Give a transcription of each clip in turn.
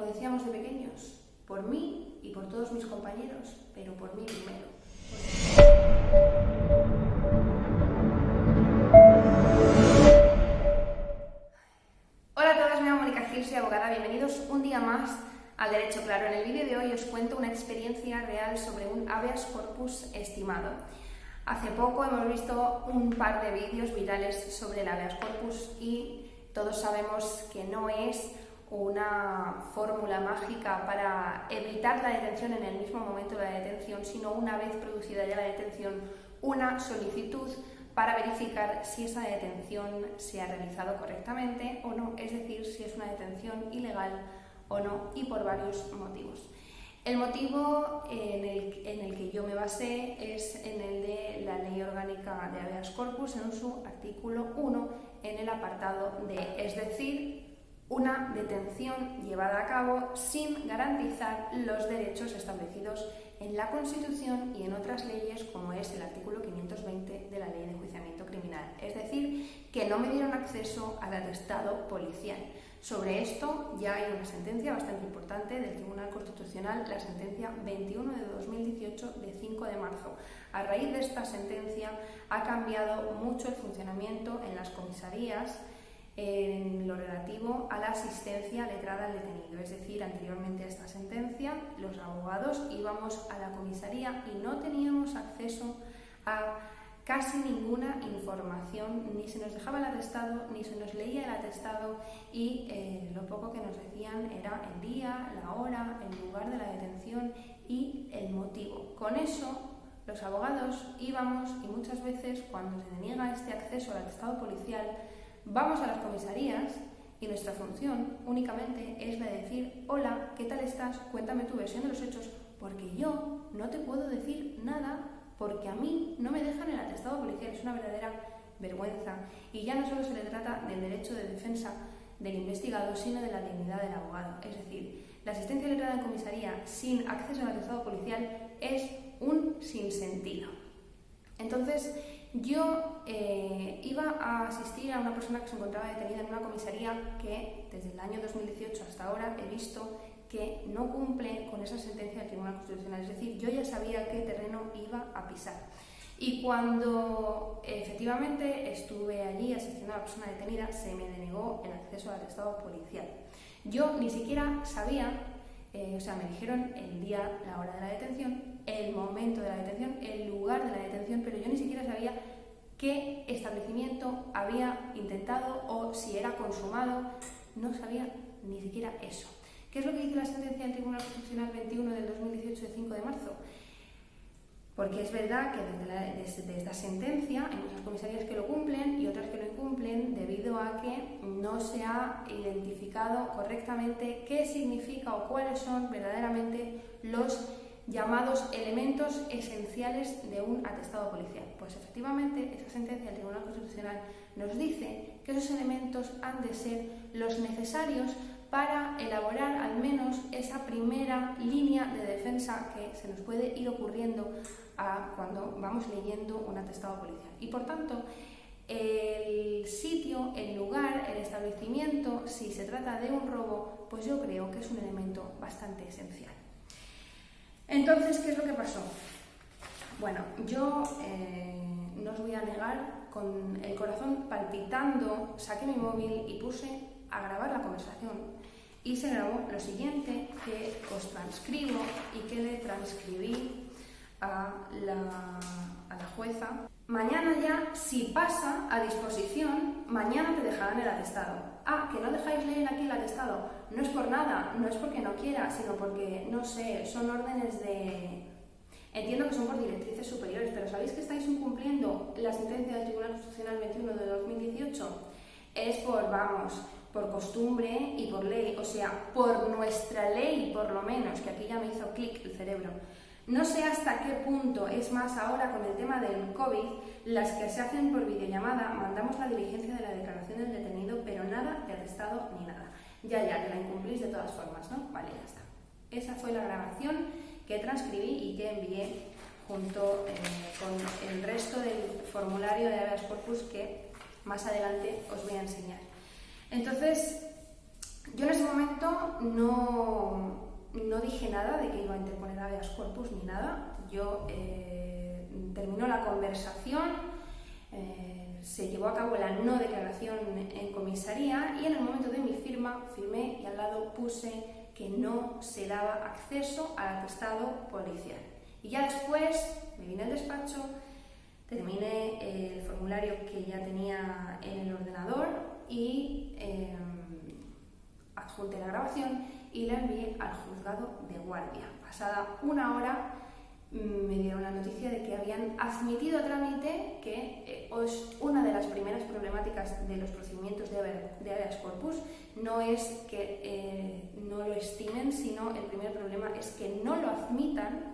como decíamos de pequeños, por mí y por todos mis compañeros, pero por mí primero. Hola a todas, me llamo Mónica Gil, soy abogada. Bienvenidos un día más al Derecho Claro. En el vídeo de hoy os cuento una experiencia real sobre un habeas corpus estimado. Hace poco hemos visto un par de vídeos virales sobre el habeas corpus y todos sabemos que no es una fórmula mágica para evitar la detención en el mismo momento de la detención, sino una vez producida ya la detención, una solicitud para verificar si esa detención se ha realizado correctamente o no, es decir, si es una detención ilegal o no, y por varios motivos. El motivo en el que yo me basé es en el de la Ley Orgánica de Habeas Corpus, en su artículo 1, en el apartado D, es decir, una detención llevada a cabo sin garantizar los derechos establecidos en la Constitución y en otras leyes, como es el artículo 520 de la Ley de Enjuiciamiento Criminal. Es decir, que no me dieron acceso al atestado policial. Sobre esto ya hay una sentencia bastante importante del Tribunal Constitucional, la sentencia 21 de 2018 de 5 de marzo. A raíz de esta sentencia ha cambiado mucho el funcionamiento en las comisarías en lo relativo a la asistencia letrada al detenido. Es decir, anteriormente a esta sentencia, los abogados íbamos a la comisaría y no teníamos acceso a casi ninguna información, ni se nos dejaba el atestado, ni se nos leía el atestado y lo poco que nos decían era el día, la hora, el lugar de la detención y el motivo. Con eso, los abogados íbamos y muchas veces cuando se deniega este acceso al atestado policial, vamos a las comisarías y nuestra función únicamente es la de decir: hola, ¿qué tal estás? Cuéntame tu versión de los hechos, porque yo no te puedo decir nada porque a mí no me dejan el atestado policial. Es una verdadera vergüenza. Y ya no solo se le trata del derecho de defensa del investigado, sino de la dignidad del abogado. Es decir, la asistencia letrada en comisaría sin acceso al atestado policial es un sinsentido. Entonces, yo iba a asistir a una persona que se encontraba detenida en una comisaría que desde el año 2018 hasta ahora he visto que no cumple con esa sentencia del Tribunal Constitucional. Es decir, yo ya sabía qué terreno iba a pisar. Y cuando efectivamente estuve allí asistiendo a la persona detenida, se me denegó el acceso al atestado policial. Yo ni siquiera sabía, me dijeron el día, la hora de la detención, el momento de la detención, el lugar de la detención, pero yo ni siquiera sabía qué establecimiento había intentado o si era consumado. No sabía ni siquiera eso. ¿Qué es lo que dice la sentencia del Tribunal Constitucional 21 del 2018 de 5 de marzo? Porque es verdad que desde esta sentencia hay muchas comisarías que lo cumplen y otras que lo incumplen debido a que no se ha identificado correctamente qué significa o cuáles son verdaderamente los llamados elementos esenciales de un atestado policial. Pues efectivamente esa sentencia del Tribunal Constitucional nos dice que esos elementos han de ser los necesarios para elaborar al menos esa primera línea de defensa que se nos puede ir ocurriendo cuando vamos leyendo un atestado policial. Y por tanto, el sitio, el lugar, el establecimiento, si se trata de un robo, pues yo creo que es un elemento bastante esencial. Entonces, ¿qué es lo que pasó? Bueno, yo no os voy a negar, con el corazón palpitando, saqué mi móvil y puse a grabar la conversación y se grabó lo siguiente, que os transcribo y que le transcribí a la jueza. Mañana ya, si pasa a disposición, mañana te dejarán el atestado. Ah, que no dejáis leer aquí el atestado. No es por nada, no es porque no quiera, sino porque, no sé, son órdenes de... Entiendo que son por directrices superiores, pero ¿sabéis que estáis incumpliendo la sentencia del Tribunal Constitucional 21 de 2018? Es por costumbre y por ley, o sea, por nuestra ley por lo menos, que aquí ya me hizo clic el cerebro. No sé hasta qué punto, es más ahora con el tema del COVID, las que se hacen por videollamada, mandamos la diligencia de la declaración del detenido, pero nada de atestado ni nada. Ya, que la incumplís de todas formas, ¿no? Vale, ya está. Esa fue la grabación que transcribí y que envié junto con el resto del formulario de habeas corpus que más adelante os voy a enseñar. Entonces, yo en ese momento no dije nada de que iba a interponer habeas corpus ni nada. Yo terminó la conversación, se llevó a cabo la no declaración en comisaría y en el momento de mi firma firmé y al lado puse que no se daba acceso al atestado policial. Y ya después me vine al despacho, terminé el formulario que ya tenía en el ordenador y adjunté la grabación y la envié al juzgado de guardia. Pasada una hora me dieron la noticia de que habían admitido a trámite, que es una de las primeras problemáticas de los procedimientos de habeas corpus. No es que no lo estimen, sino el primer problema es que no lo admitan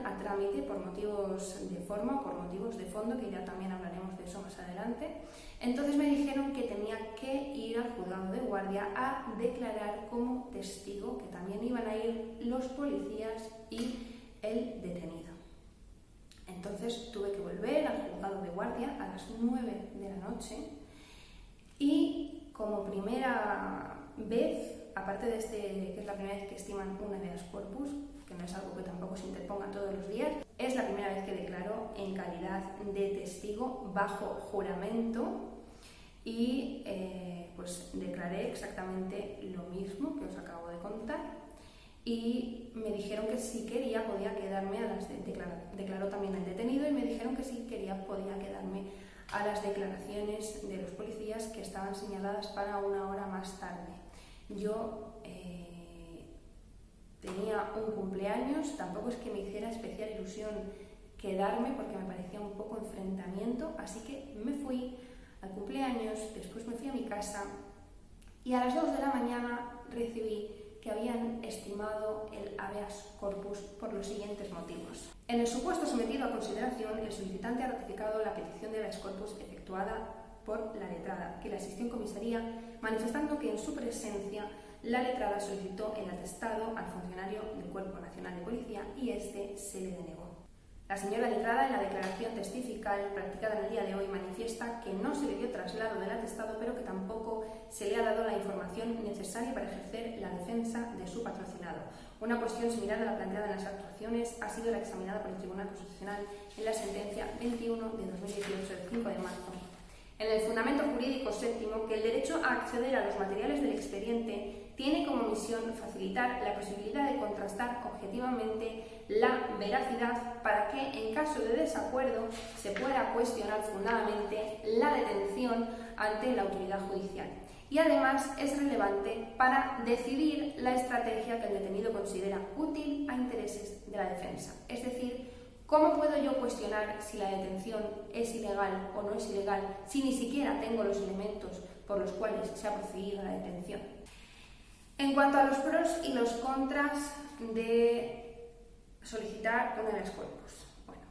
a trámite por motivos de forma o por motivos de fondo, que ya también hablaremos de eso más adelante. Entonces me dijeron que tenía que ir al juzgado de guardia a declarar como testigo, que también iban a ir los policías y el detenido. Entonces tuve que volver al juzgado de guardia a las 9 de la noche y como primera vez, aparte de que es la primera vez que estiman un habeas corpus, que no es algo que tampoco se interponga todos los días, es la primera vez que declaro en calidad de testigo bajo juramento y pues declaré exactamente lo mismo que os acabo de contar y me dijeron que si quería podía quedarme declaró también el detenido y me dijeron que si quería podía quedarme a las declaraciones de los policías que estaban señaladas para una hora más tarde. Yo tenía un cumpleaños, tampoco es que me hiciera especial ilusión quedarme porque me parecía un poco enfrentamiento, así que me fui al cumpleaños, después me fui a mi casa y a las 2 de la mañana recibí que habían estimado el habeas corpus por los siguientes motivos. En el supuesto sometido a consideración, el solicitante ha ratificado la petición de habeas corpus efectuada por la letrada, que la asistió en comisaría, manifestando que en su presencia la letrada solicitó el atestado al funcionario del Cuerpo Nacional de Policía y este se le denegó. La señora letrada, en la declaración testifical practicada en el día de hoy, manifiesta que no se le dio traslado del atestado, pero que tampoco se le ha dado la información necesaria para ejercer la defensa de su patrocinado. Una cuestión similar a la planteada en las actuaciones ha sido la examinada por el Tribunal Constitucional en la sentencia 21 de 2018 del 5 de marzo. En el fundamento jurídico séptimo, que el derecho a acceder a los materiales del expediente tiene como misión facilitar la posibilidad de contrastar objetivamente la veracidad para que, en caso de desacuerdo, se pueda cuestionar fundadamente la detención ante la autoridad judicial. Y además es relevante para decidir la estrategia que el detenido considera útil a intereses de la defensa. Es decir, ¿cómo puedo yo cuestionar si la detención es ilegal o no es ilegal si ni siquiera tengo los elementos por los cuales se ha procedido a la detención? En cuanto a los pros y los contras de solicitar un habeas corpus, bueno,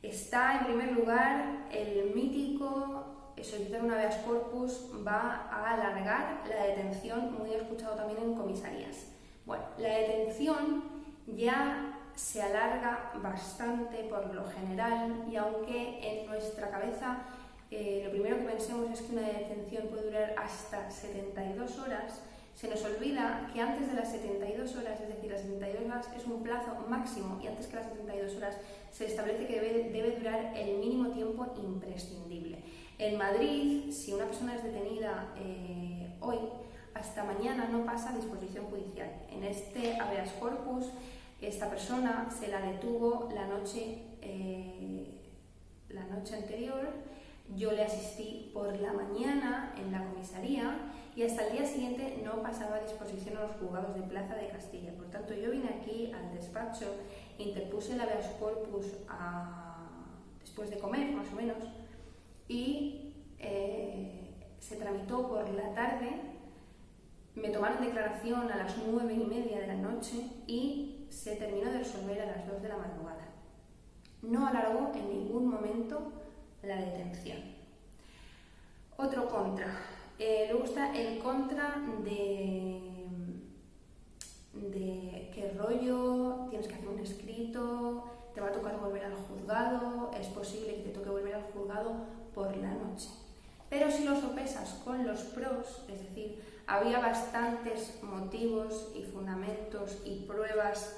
está en primer lugar el mítico solicitar un habeas corpus va a alargar la detención, muy escuchado también en comisarías. Bueno, la detención ya se alarga bastante por lo general y aunque en nuestra cabeza lo primero que pensemos es que una detención puede durar hasta 72 horas, se nos olvida que antes de las 72 horas, es decir, las 72 horas es un plazo máximo y antes que las 72 horas se establece que debe durar el mínimo tiempo imprescindible. En Madrid, si una persona es detenida hoy, hasta mañana no pasa a disposición judicial. En este habeas corpus, esta persona se la detuvo la noche anterior, yo le asistí por la mañana en la comisaría y hasta el día siguiente no pasaba a disposición a los juzgados de Plaza de Castilla. Por tanto, yo vine aquí al despacho, interpuse el habeas corpus después de comer, más o menos, y se tramitó por la tarde, me tomaron declaración a las 9:30 de la noche y se terminó de resolver a las 2 de la madrugada. No alargó en ningún momento la detención. Otro contra. Luego está el contra de qué rollo, tienes que hacer un escrito, te va a tocar volver al juzgado, es posible que te toque volver al juzgado por la noche. Pero si lo sopesas con los pros, es decir, había bastantes motivos y fundamentos y pruebas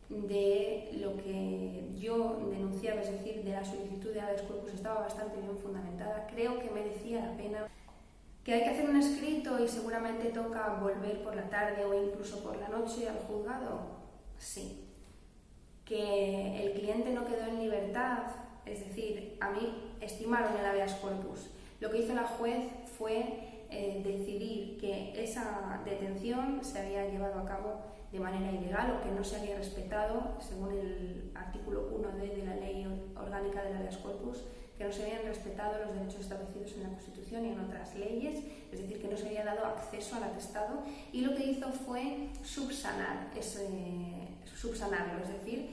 de lo que yo denunciaba, es decir, de la solicitud de habeas corpus estaba bastante bien fundamentada. Creo que merecía la pena. ¿Que hay que hacer un escrito y seguramente toca volver por la tarde o incluso por la noche al juzgado? Sí. ¿Que el cliente no quedó en libertad? Es decir, a mí estimaron el habeas corpus. Lo que hizo la juez fue decidir que esa detención se había llevado a cabo de manera ilegal o que no se había respetado, según el artículo 1D de la Ley Orgánica del Habeas Corpus, que no se habían respetado los derechos establecidos en la Constitución y en otras leyes, es decir, que no se había dado acceso al atestado, y lo que hizo fue subsanarlo, es decir,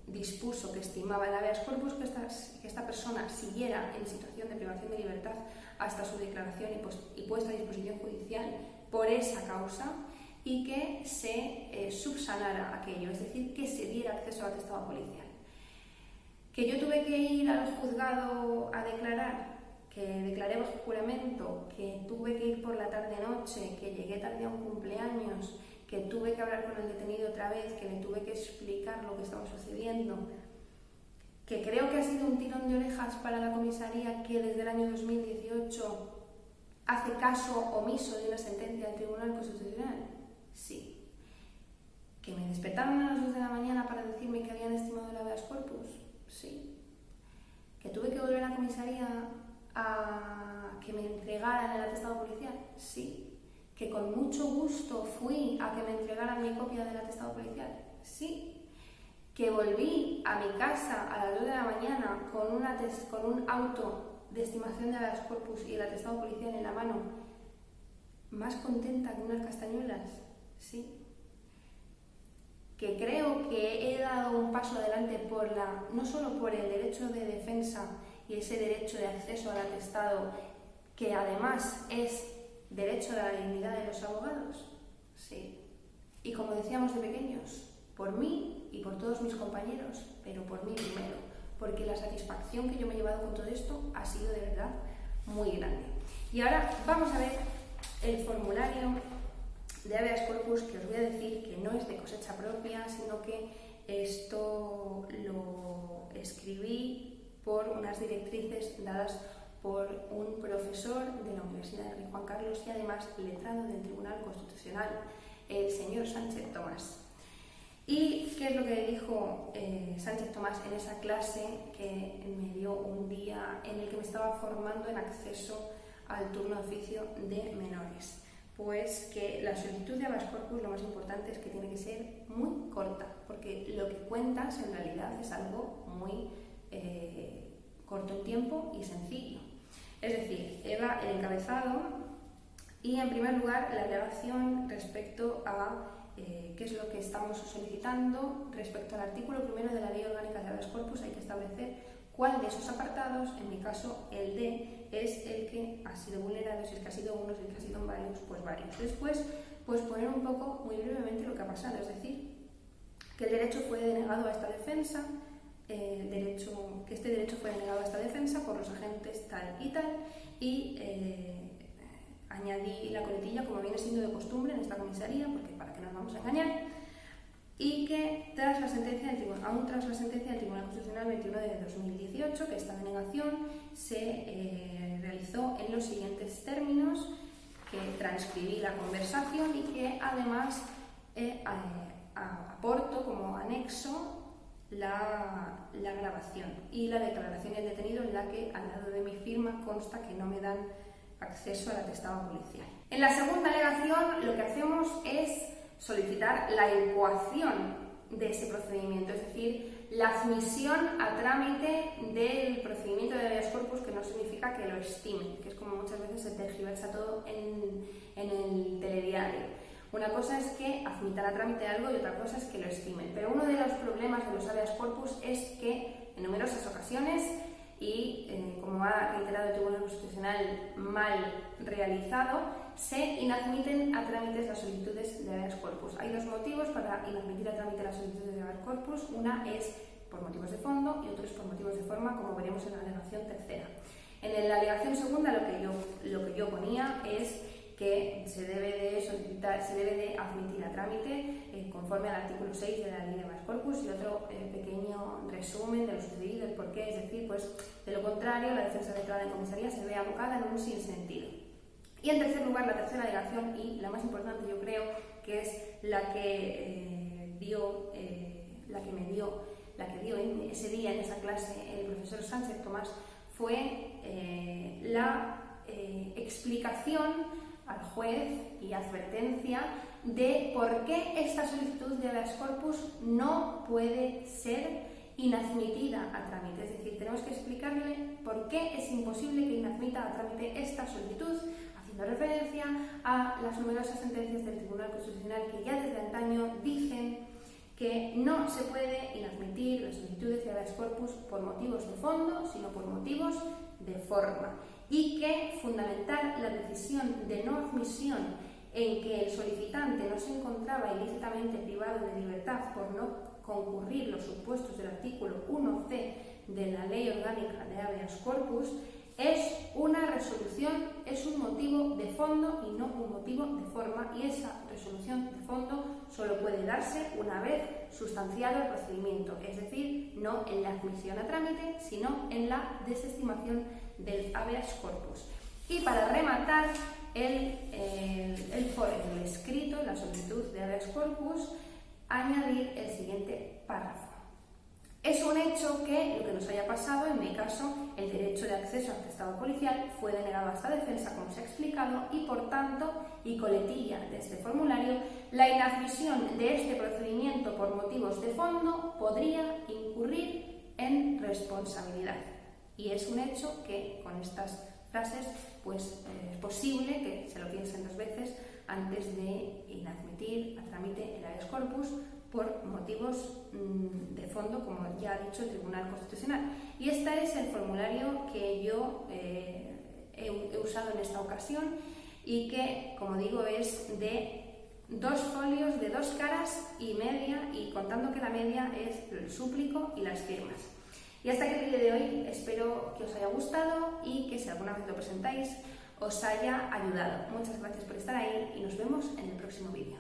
dispuso que estimaba el habeas corpus que esta persona siguiera en situación de privación de libertad hasta su declaración y puesta a disposición judicial por esa causa, y que se subsanara aquello, es decir, que se diera acceso al atestado policial. ¿Que yo tuve que ir al juzgado a declarar? ¿Que declaré bajo juramento? ¿Que tuve que ir por la tarde-noche? ¿Que llegué tarde a un cumpleaños? ¿Que tuve que hablar con el detenido otra vez? ¿Que le tuve que explicar lo que estaba sucediendo? ¿Que creo que ha sido un tirón de orejas para la comisaría que desde el año 2018 hace caso omiso de una sentencia del Tribunal Constitucional? Sí. ¿Que me despertaron a las 2 de la mañana para decirme que habían estimado el habeas corpus? Sí. ¿Que tuve que volver a la comisaría a que me entregaran el atestado policial? Sí. ¿Que con mucho gusto fui a que me entregaran mi copia del atestado policial? Sí. ¿Que volví a mi casa a las 2 de la mañana con un auto de estimación de habeas corpus y el atestado policial en la mano, más contenta que unas castañuelas? Sí. ¿Que creo que he dado un paso adelante no solo por el derecho de defensa y ese derecho de acceso al atestado, que además es derecho a la dignidad de los abogados? Sí. Y como decíamos de pequeños, por mí y por todos mis compañeros, pero por mí primero, porque la satisfacción que yo me he llevado con todo esto ha sido de verdad muy grande. Y ahora vamos a ver el formulario de habeas corpus, que os voy a decir que no es de cosecha propia, sino que esto lo escribí por unas directrices dadas por un profesor de la Universidad de Rey Juan Carlos y además letrado del Tribunal Constitucional, el señor Sánchez Tomás. ¿Y qué es lo que dijo Sánchez Tomás en esa clase que me dio un día en el que me estaba formando en acceso al turno de oficio de menores? Pues que la solicitud de habeas corpus, lo más importante es que tiene que ser muy corta, porque lo que cuentas en realidad es algo muy corto en tiempo y sencillo. Es decir, el encabezado y, en primer lugar, la alegación respecto a qué es lo que estamos solicitando. Respecto al artículo primero de la Ley Orgánica de Habeas Corpus, hay que establecer cuál de esos apartados, en mi caso el D, es el que ha sido vulnerado, si es que ha sido uno, si es que ha sido varios, pues varios. Después, pues poner un poco, muy brevemente, lo que ha pasado, es decir, que el derecho fue denegado a esta defensa, que este derecho fue denegado a esta defensa por los agentes tal y tal, y añadí la coletilla, como viene siendo de costumbre en esta comisaría, porque para qué nos vamos a engañar, y que aún tras la sentencia del Tribunal Constitucional 21 de 2018, que esta denegación se realizó en los siguientes términos, que transcribí la conversación y que además aporto como anexo la grabación y la declaración del detenido, en la que al lado de mi firma consta que no me dan acceso al atestado policial. En la segunda alegación lo que hacemos es solicitar la incoación de ese procedimiento, es decir, la admisión a trámite del procedimiento de habeas corpus, que no significa que lo estimen, que es como muchas veces se tergiversa todo en el telediario. Una cosa es que admitan a trámite algo y otra cosa es que lo estimen. Pero uno de los problemas de los habeas corpus es que en numerosas ocasiones, y como ha reiterado el Tribunal Constitucional, mal realizado, se inadmiten a trámites las solicitudes de habeas corpus. Hay dos motivos para inadmitir a trámite las solicitudes de habeas corpus. Una es por motivos de fondo y otro es por motivos de forma, como veremos en la alegación tercera. En la alegación segunda lo que yo ponía es que se debe de solicitar, se debe de admitir a trámite conforme al artículo 6 de la Ley de Habeas Corpus, y otro pequeño resumen de lo sucedido, el porqué, es decir, pues de lo contrario la defensa declarada en comisaría se ve abocada en un sinsentido. Y en tercer lugar, la tercera alegación, y la más importante yo creo, que es la que dio en ese día en esa clase el profesor Sánchez Tomás, fue la explicación al juez y advertencia de por qué esta solicitud de habeas corpus no puede ser inadmitida a trámite. Es decir, tenemos que explicarle por qué es imposible que inadmita a trámite esta solicitud, haciendo referencia a las numerosas sentencias del Tribunal Constitucional que ya desde antaño dicen que no se puede inadmitir las solicitudes de habeas corpus por motivos de fondo, sino por motivos de forma, y que fundamentar la decisión de no admisión en que el solicitante no se encontraba ilícitamente privado de libertad por no concurrir los supuestos del artículo 1c de la Ley Orgánica de Habeas Corpus es una resolución, es un motivo de fondo y no un motivo de forma, y esa resolución de fondo solo puede darse una vez sustanciado el procedimiento, es decir, no en la admisión a trámite, sino en la desestimación del habeas corpus. Y para rematar el escrito, la solicitud de habeas corpus, añadir el siguiente párrafo. Es un hecho que lo que nos haya pasado, en mi caso, el derecho de acceso al atestado policial fue denegado a esta defensa, como se ha explicado, y por tanto, y coletilla de este formulario, la inadmisión de este procedimiento por motivos de fondo podría incurrir en responsabilidad. Y es un hecho que con estas frases pues es posible que se lo piensen dos veces antes de inadmitir a trámite el habeas corpus por motivos de fondo, como ya ha dicho el Tribunal Constitucional. Y este es el formulario que yo he usado en esta ocasión y que, como digo, es de 2 folios de 2 caras y media, y contando que la media es el súplico y las firmas. Y hasta aquí el vídeo de hoy. Espero que os haya gustado y que si alguna vez lo presentáis os haya ayudado. Muchas gracias por estar ahí y nos vemos en el próximo vídeo.